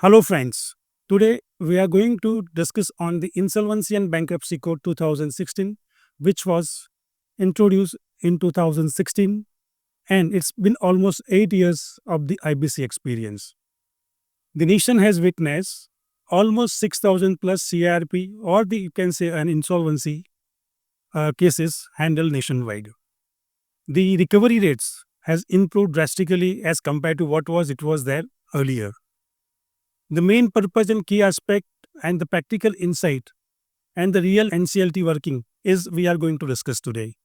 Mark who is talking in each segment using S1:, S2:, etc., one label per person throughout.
S1: Hello friends. Today we are going to discuss on the Insolvency and Bankruptcy Code 2016 which was introduced in 2016 and it's been almost 8 years of the IBC experience. The nation has witnessed almost 6,000 plus CRP or the you can say an insolvency cases handled nationwide. The recovery rates has improved drastically as compared to what was it was there earlier. The main purpose and key aspect and the practical insight and the real NCLT working is we are going to discuss today.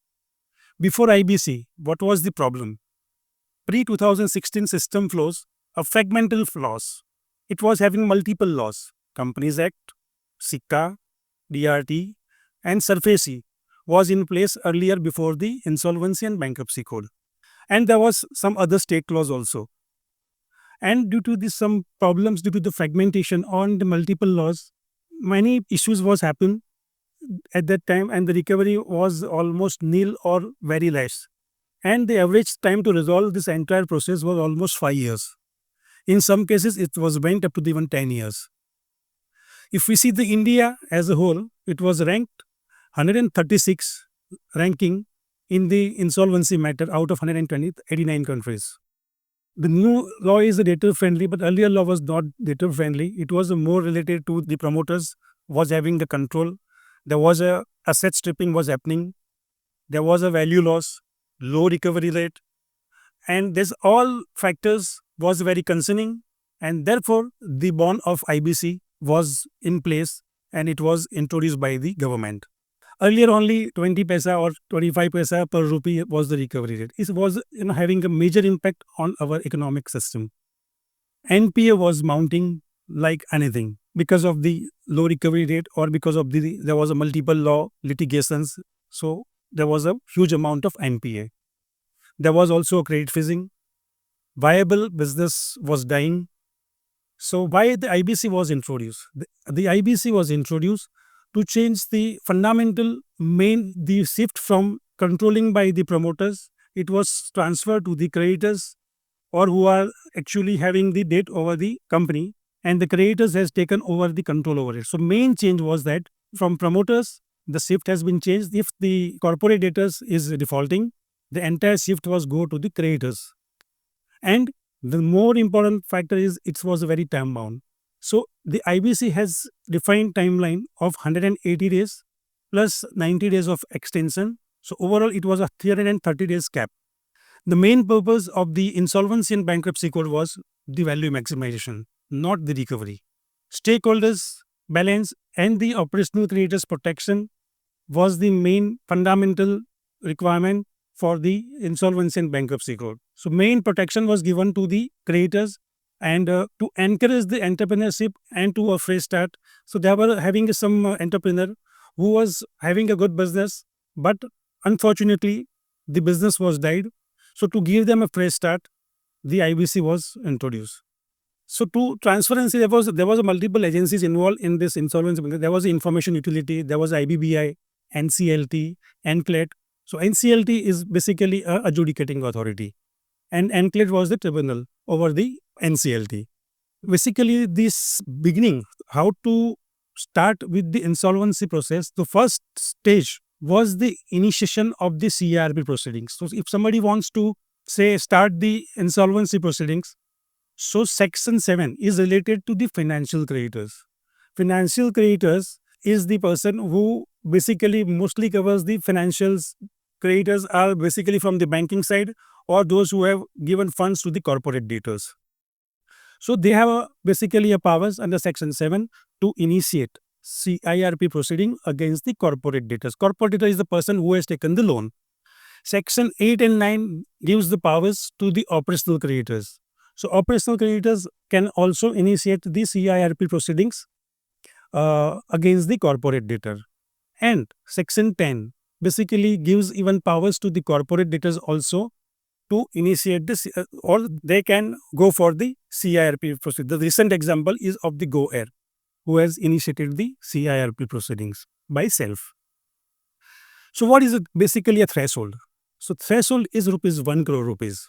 S1: Before IBC, what was the problem? Pre 2016 system flows, a fragmental flaws. It was having multiple laws. Companies Act, SICA, DRT, and SURFACE was in place earlier before the Insolvency and Bankruptcy Code. And there was some other state laws also. And due to this some problems due to the fragmentation on the multiple laws, many issues was happen at that time and the recovery was almost nil or very less. And the average time to resolve this entire process was almost 5 years. In some cases, it was went up to even 10 years. If we see the India as a whole, it was ranked 136 ranking in the insolvency matter out of 89 countries. The new law is debtor friendly, but earlier law was not debtor friendly. It was more related to the promoters was having the control. There was a asset stripping was happening. There was a value loss, low recovery rate, and this all factors was very concerning. And therefore, the bond of IBC was in place and it was introduced by the government. Earlier, only 20 paisa or 25 paisa per rupee was the recovery rate. It was having a major impact on our economic system. NPA was mounting like anything because of the low recovery rate or because of there was a multiple law litigations. So there was a huge amount of NPA. There was also a credit freezing. Viable business was dying. So why the IBC was introduced? The IBC was introduced to change the fundamental the shift from controlling by the promoters. It was transferred to the creditors or who are actually having the debt over the company, and the creditors has taken over the control over it. So main change was that from promoters, the shift has been changed. If the corporate debtors is defaulting, the entire shift was go to the creditors. And the more important factor is it was very time bound. So the IBC has defined timeline of 180 days plus 90 days of extension. So overall, it was a 330 days cap. The main purpose of the Insolvency and Bankruptcy Code was the value maximization, not the recovery. Stakeholders balance and the operational creditors protection was the main fundamental requirement for the Insolvency and Bankruptcy Code. So main protection was given to the creditors and to encourage the entrepreneurship and to a fresh start. So they were having some entrepreneur who was having a good business, but unfortunately the business was died. So to give them a fresh start, the IBC was introduced. So to transparency, there was a multiple agencies involved in this insolvency. There was information utility, there was IBBI, NCLT, NCLAT. So NCLT is basically a adjudicating authority, and NCLAT was the tribunal over the NCLT. Basically, this beginning, how to start with the insolvency process, the first stage was the initiation of the CRP proceedings. So if somebody wants to say start the insolvency proceedings, so section 7 is related to the financial creditors. Financial creditors is the person who basically mostly covers the financials. Creditors are basically from the banking side or those who have given funds to the corporate debtors. So they have basically a powers under section 7 to initiate CIRP proceeding against the corporate debtors. Corporate debtor is the person who has taken the loan. Section 8 and 9 gives the powers to the operational creditors. So operational creditors can also initiate the CIRP proceedings against the corporate debtor. And section 10 basically gives even powers to the corporate debtors also to initiate this, or they can go for the CIRP proceedings. The recent example is of the GoAir, who has initiated the CIRP proceedings by self. So what is it? Basically a threshold. So threshold is rupees 1 crore rupees.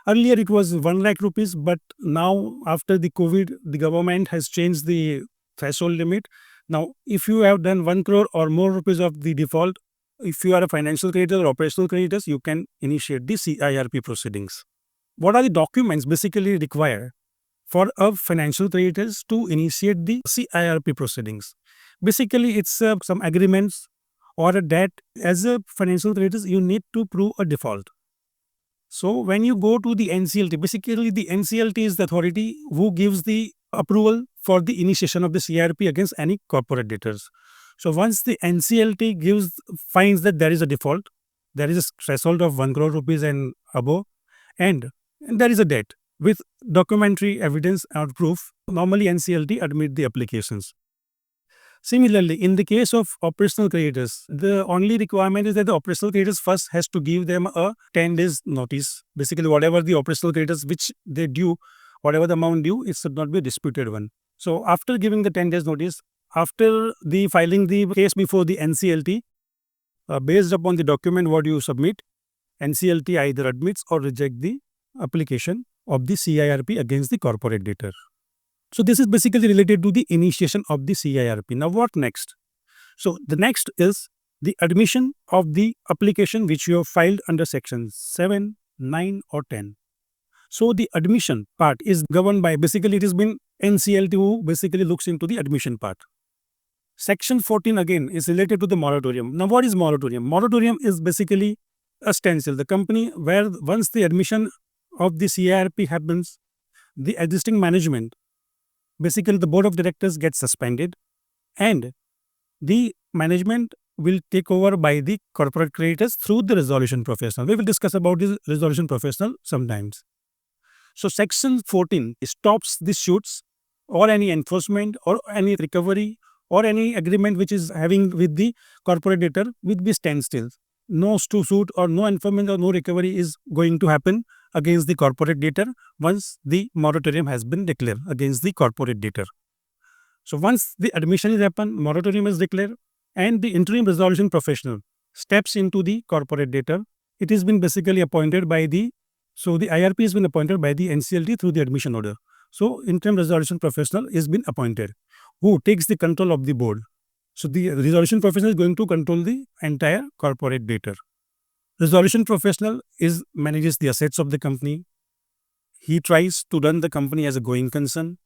S1: Earlier it was 1 lakh rupees, but now after the COVID, the government has changed the threshold limit. Now, if you have done 1 crore or more rupees of the default, if you are a financial creditor or operational creditors, you can initiate the CIRP proceedings. What are the documents basically required for a financial creditors to initiate the CIRP proceedings? Basically, it's some agreements or a debt. As a financial creditors, you need to prove a default. So when you go to the NCLT, basically the NCLT is the authority who gives the approval for the initiation of the CIRP against any corporate debtors. So once the NCLT finds that there is a default, there is a threshold of 1 crore rupees and above, and there is a debt with documentary evidence or proof, normally NCLT admit the applications. Similarly, in the case of operational creditors, the only requirement is that the operational creditors first has to give them a 10 days notice. Basically, whatever the operational creditors which they due, whatever the amount due, it should not be a disputed one. So after giving the 10 days notice, after the filing the case before the NCLT, based upon the document what you submit, NCLT either admits or reject the application of the CIRP against the corporate debtor. So this is basically related to the initiation of the CIRP. Now what next? So the next is the admission of the application which you have filed under section 7, 9 or 10. So the admission part is governed by, basically it has been NCLT who basically looks into the admission part. Section 14 again is related to the moratorium. Now what is moratorium? Moratorium is basically a standstill. The company where once the admission of the CIRP happens, the existing management, basically the board of directors gets suspended and the management will take over by the corporate creditors through the resolution professional. We will discuss about this resolution professional sometimes. So section 14 stops the suits or any enforcement or any recovery or any agreement which is having with the corporate debtor with the standstill. No suit or no enforcement or no recovery is going to happen against the corporate debtor once the moratorium has been declared against the corporate debtor. So once the admission is happened, moratorium is declared and the interim resolution professional steps into the corporate debtor. It has been basically appointed by the IRP has been appointed by the NCLT through the admission order. So interim resolution professional has been appointed who takes the control of the board. So the resolution professional is going to control the entire corporate debtor. Resolution professional manages the assets of the company. He tries to run the company as a going concern,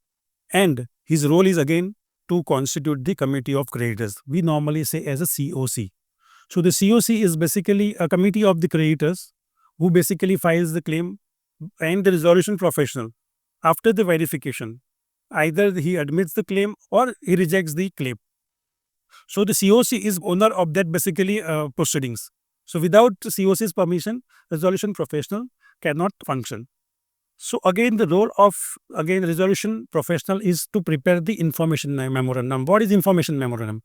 S1: and his role is again to constitute the committee of creditors. We normally say as a COC. So the COC is basically a committee of the creditors who basically files the claim, and the resolution professional, after the verification, either he admits the claim or he rejects the claim. So the COC is owner of that basically proceedings. So without COC's permission, resolution professional cannot function. So again, the role of resolution professional is to prepare the information memorandum. What is information memorandum?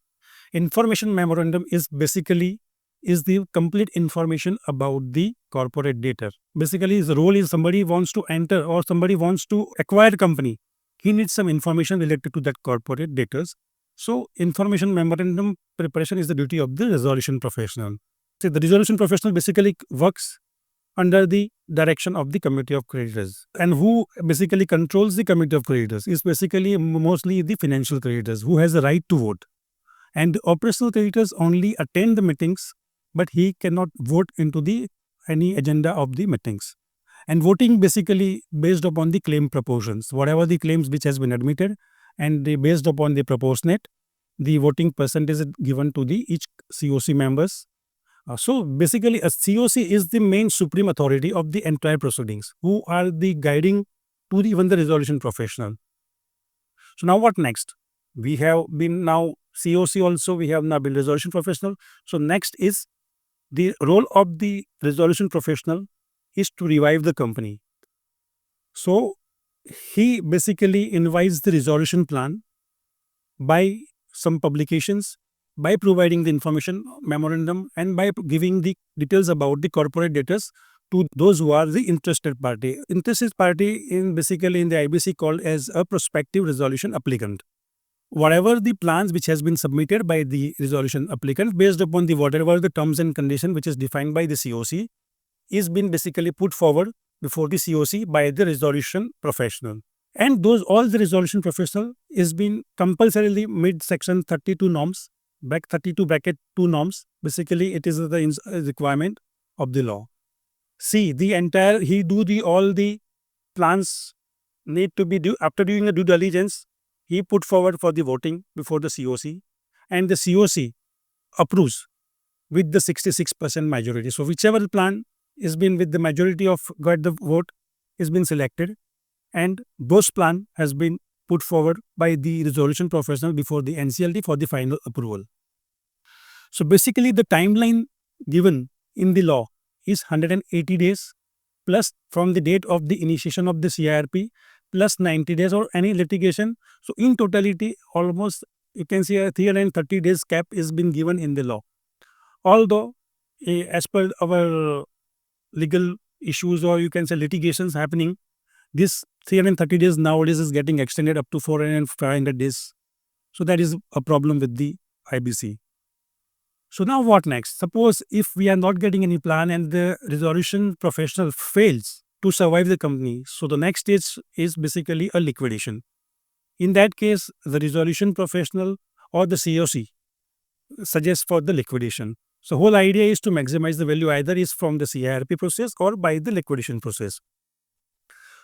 S1: Information memorandum is basically the complete information about the corporate debtor. Basically, his role is somebody wants to enter or somebody wants to acquire company. He needs some information related to that corporate debtors. So information memorandum preparation is the duty of the resolution professional. So the resolution professional basically works under the direction of the committee of creditors, and who basically controls the committee of creditors is basically mostly the financial creditors who has the right to vote, and operational creditors only attend the meetings, but he cannot vote into any agenda of the meetings. And voting basically based upon the claim proportions, whatever the claims which has been admitted, and based upon the proportionate, the voting percentage is given to the each COC members. So basically a COC is the main supreme authority of the entire proceedings, who are the guiding to even the resolution professional. So now what next? We have been now COC also, we have now been resolution professional. So next is the role of the resolution professional is to revive the company. So he basically invites the resolution plan by some publications, by providing the information memorandum, and by giving the details about the corporate debtors to those who are the interested party. Interested party basically in the IBC called as a prospective resolution applicant. Whatever the plans which has been submitted by the resolution applicant based upon whatever the terms and condition which is defined by the COC is been basically put forward before the COC by the resolution professional. And all the resolution professional is been compulsorily meet section 32 norms, 32 bracket 2 norms. Basically, it is the requirement of the law. See, he do all the plans need to be after doing the due diligence. He put forward for the voting before the COC, and the COC approves with the 66% majority. So whichever plan is been with the majority of got the vote is been selected, and those plan has been put forward by the resolution professional before the NCLT for the final approval. So basically the timeline given in the law is 180 days plus from the date of the initiation of the CIRP plus 90 days or any litigation. So in totality, almost you can see a 330 days cap is been given in the law. Although as per our legal issues or you can say litigations happening, this 330 days nowadays is getting extended up to 400 and 500 days. So that is a problem with the IBC. So now what next? Suppose if we are not getting any plan and the resolution professional fails to survive the company, so the next stage is basically a liquidation. In that case, the resolution professional or the COC suggests for the liquidation. So whole idea is to maximize the value either is from the CIRP process or by the liquidation process.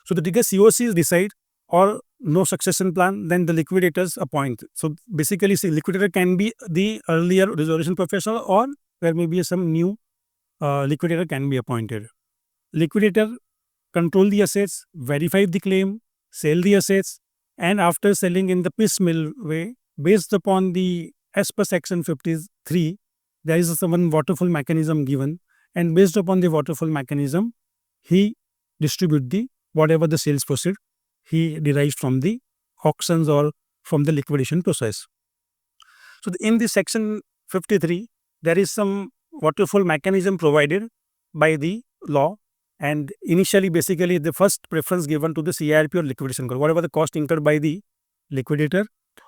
S1: So the bigger COCs decide or no succession plan, then the liquidators appoint. So basically, liquidator can be the earlier resolution professional or there may be some new liquidator can be appointed. Liquidator control the assets, verify the claim, sell the assets, and after selling in the piecemeal way, based upon the as per section 53, there is some waterfall mechanism given, and based upon the waterfall mechanism, he distribute the whatever the sales proceed he derives from the auctions or from the liquidation process. So in the section 53, there is some waterfall mechanism provided by the law, and initially basically the first preference given to the CIRP or liquidation court, whatever the cost incurred by the liquidator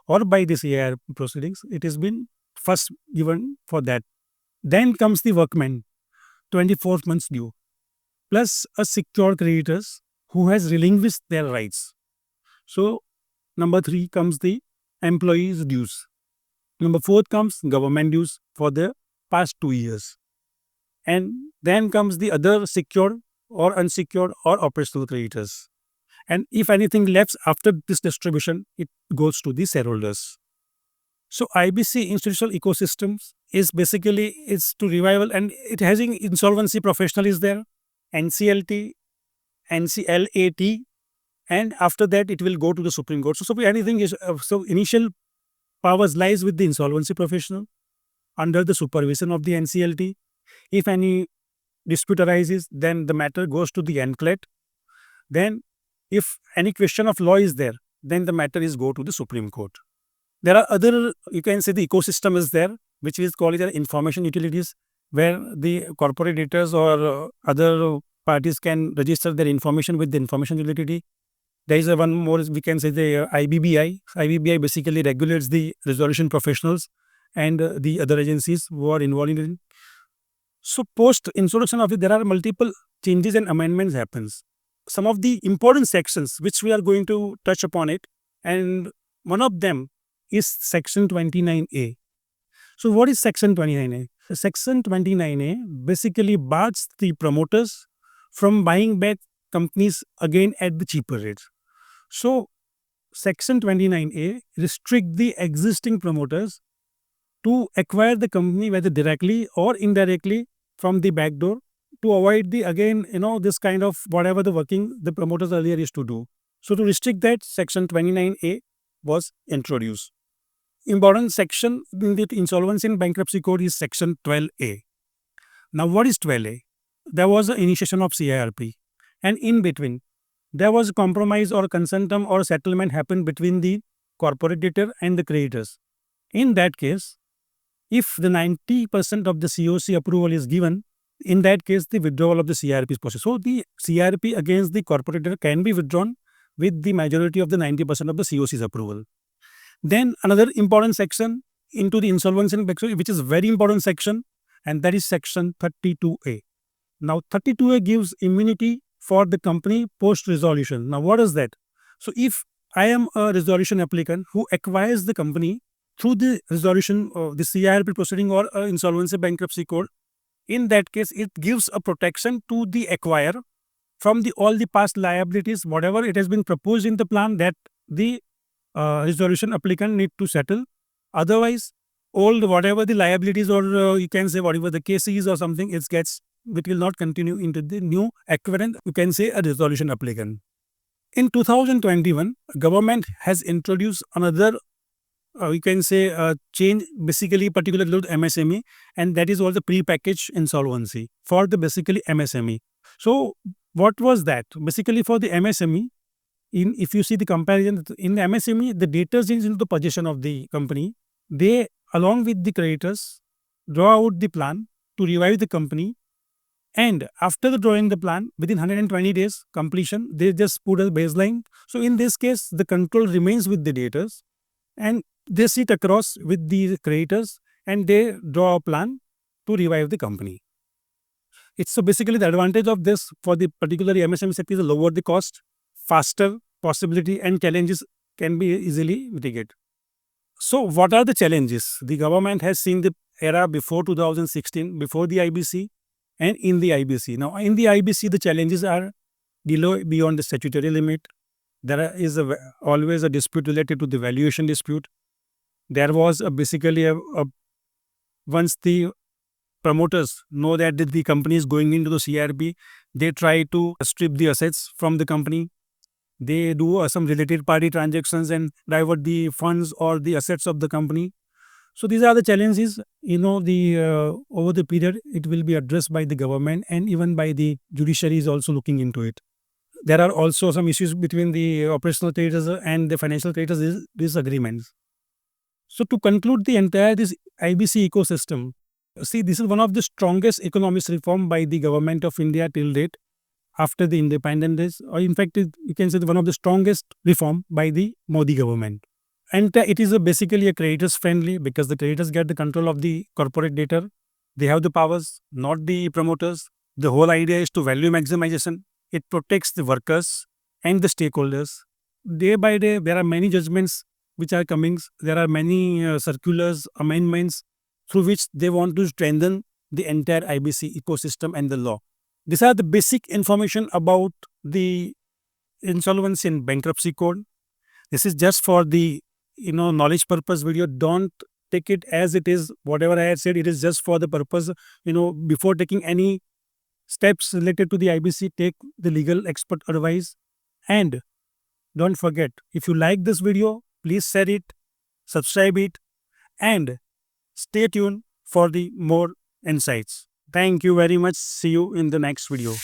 S1: or by the CIRP proceedings, it has been first given for that. Then comes the workman, 24 months due, plus a secured creditors who has relinquished their rights. So number 3 comes the employees dues. Number 4 comes government dues for the past 2 years. And then comes the other secured or unsecured or operational creditors. And if anything left after this distribution, it goes to the shareholders. So IBC institutional ecosystems is basically is to revival, and it has insolvency professional is there, NCLT, NCLAT, and after that it will go to the Supreme Court. So anything is so initial powers lies with the insolvency professional under the supervision of the NCLT. If any dispute arises, then the matter goes to the NCLAT. Then if any question of law is there, then the matter is go to the Supreme Court. There are other, you can say the ecosystem is there, which is called the information utilities, where the corporate debtors or other parties can register their information with the information utility. There is one more, we can say the IBBI. IBBI basically regulates the resolution professionals and the other agencies who are involved in it. So post introduction of it, there are multiple changes and amendments happens. Some of the important sections which we are going to touch upon it, and one of them is section 29A. So what is section 29A? Section 29A basically bars the promoters from buying back companies again at the cheaper rates. So section 29A restrict the existing promoters to acquire the company whether directly or indirectly from the back door, to avoid the again this kind of whatever the working the promoters earlier used to do. So to restrict that, section 29A was introduced. Important section in the Insolvency and Bankruptcy Code is section 12A. Now what is 12A? There was an initiation of CIRP, and in between there was a compromise or consentum or settlement happened between the corporate debtor and the creditors. In that case, if the 90% of the COC approval is given, in that case the withdrawal of the CIRP is possible. So the CIRP against the corporate debtor can be withdrawn with the majority of the 90% of the COC's approval. Then another important section into the insolvency and bankruptcy, which is very important section, and that is section 32A. Now 32A gives immunity for the company post resolution. Now, what is that? So, if I am a resolution applicant who acquires the company through the resolution of the CIRP proceeding or insolvency bankruptcy code, in that case, it gives a protection to the acquirer from all the past liabilities, whatever it has been proposed in the plan that the resolution applicant need to settle. Otherwise, whatever the liabilities or you can say whatever the case is or something, it will not continue into the new acquirent, you can say a resolution applicant. In 2021, government has introduced another you can say change, basically particularly to MSME, and that is all the pre-packaged insolvency for the basically MSME. So what was that? Basically for the MSME, if you see the comparison in the MSME, the debtors is into the possession of the company. They, along with the creditors, draw out the plan to revive the company, and after the drawing the plan, within 120 days completion, they just put a baseline. So in this case, the control remains with the debtors, and they sit across with the creditors and they draw a plan to revive the company. It's so basically the advantage of this for the particularly MSME sector is lower the cost, faster possibility, and challenges can be easily mitigated. So what are the challenges? The government has seen the era before 2016, before the IBC and in the IBC. Now in the IBC, the challenges are delay beyond the statutory limit. There is always a dispute related to the valuation dispute. There was basically once the promoters know that the company is going into the CRB, they try to strip the assets from the company. They do some related party transactions and divert the funds or the assets of the company. So these are the challenges, over the period, it will be addressed by the government, and even by the judiciary is also looking into it. There are also some issues between the operational creditors and the financial creditors disagreements. So to conclude the entire this IBC ecosystem, see, this is one of the strongest economic reform by the government of India till date after the independence days, or in fact, you can say one of the strongest reform by the Modi government. And it is basically a creditors friendly because the creditors get the control of the corporate debtor. They have the powers, not the promoters. The whole idea is to value maximization. It protects the workers and the stakeholders. Day by day, there are many judgments which are coming. There are many circulars, amendments through which they want to strengthen the entire IBC ecosystem and the law. These are the basic information about the insolvency and bankruptcy code. This is just for the knowledge purpose video. Don't take it as it is. Whatever I had said, it is just for the purpose. Before taking any steps related to the IBC, take the legal expert advice. And don't forget, if you like this video, please share it, subscribe it, and stay tuned for the more insights. Thank you very much. See you in the next video.